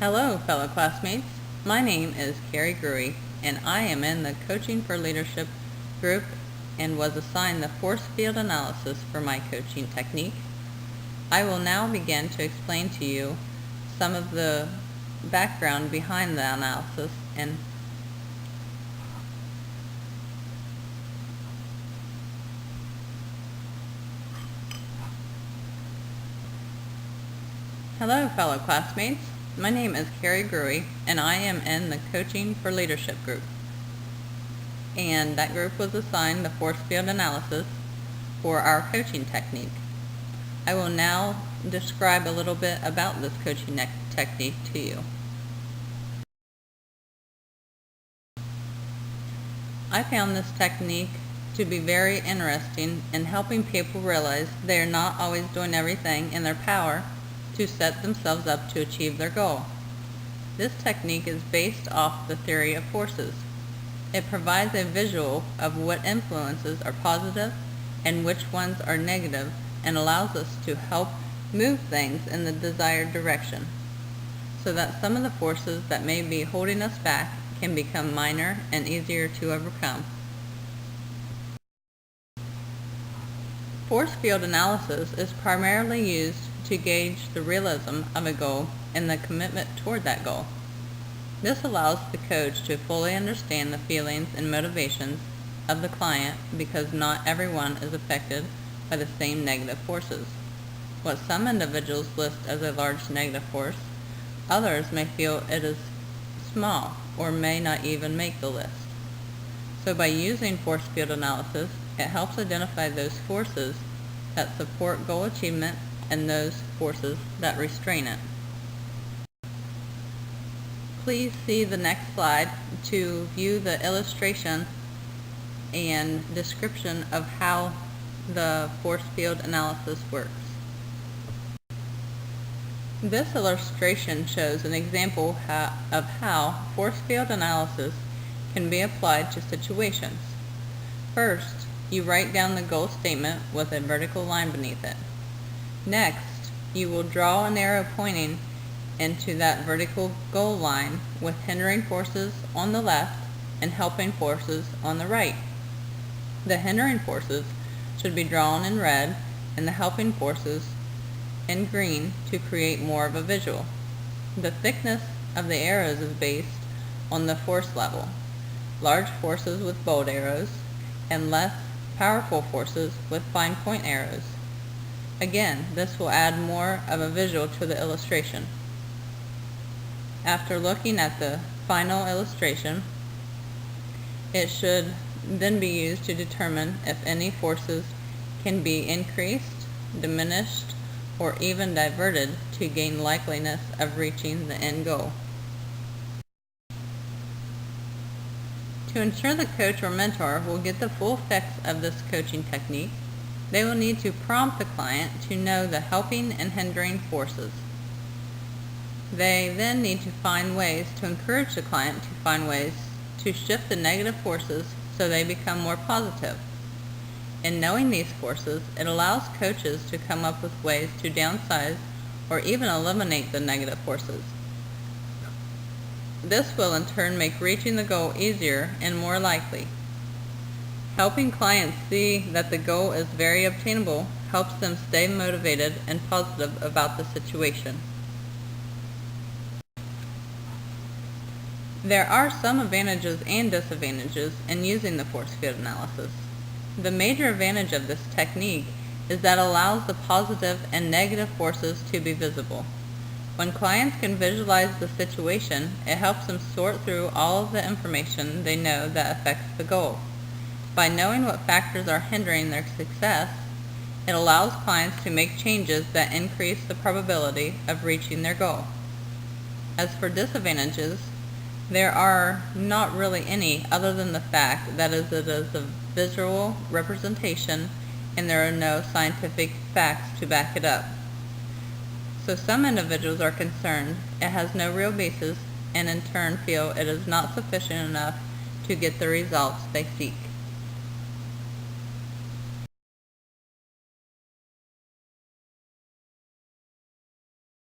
Hello, fellow classmates. My name is Carrie Gruey, and I am in the Coaching for Leadership group and was assigned the force field analysis for my coaching technique. I will now begin to explain to you some of the background behind the analysis and Hello, fellow classmates. My name is Carrie Gruey, and I am in the Coaching for Leadership group. And that group was assigned the force field analysis for our coaching technique. I will now describe a little bit about this coaching technique to you. I found this technique to be very interesting in helping people realize they are not always doing everything in their power to set themselves up to achieve their goal. This technique is based off the theory of forces. It provides a visual of what influences are positive and which ones are negative, and allows us to help move things in the desired direction, so that some of the forces that may be holding us back can become minor and easier to overcome. Force field analysis is primarily used to gauge the realism of a goal and the commitment toward that goal. This allows the coach to fully understand the feelings and motivations of the client, because not everyone is affected by the same negative forces. What some individuals list as a large negative force, others may feel it is small or may not even make the list. So by using force field analysis, it helps identify those forces that support goal achievement and those forces that restrain it. Please see the next slide to view the illustration and description of how the force field analysis works. This illustration shows an example of how force field analysis can be applied to situations. First, you write down the goal statement with a vertical line beneath it. Next, you will draw an arrow pointing into that vertical goal line with hindering forces on the left and helping forces on the right. The hindering forces should be drawn in red and the helping forces in green to create more of a visual. The thickness of the arrows is based on the force level. Large forces with bold arrows and less powerful forces with fine point arrows. Again, this will add more of a visual to the illustration. After looking at the final illustration, it should then be used to determine if any forces can be increased, diminished, or even diverted to gain likeliness of reaching the end goal. To ensure the coach or mentor will get the full effects of this coaching technique, they will need to prompt the client to know the helping and hindering forces. They then need to find ways to encourage the client to find ways to shift the negative forces so they become more positive. In knowing these forces, it allows coaches to come up with ways to downsize or even eliminate the negative forces. This will in turn make reaching the goal easier and more likely. Helping clients see that the goal is very obtainable helps them stay motivated and positive about the situation. There are some advantages and disadvantages in using the force field analysis. The major advantage of this technique is that it allows the positive and negative forces to be visible. When clients can visualize the situation, it helps them sort through all of the information they know that affects the goal. By knowing what factors are hindering their success, it allows clients to make changes that increase the probability of reaching their goal. As for disadvantages, there are not really any, other than the fact that it is a visual representation and there are no scientific facts to back it up. So some individuals are concerned it has no real basis, and in turn feel it is not sufficient enough to get the results they seek.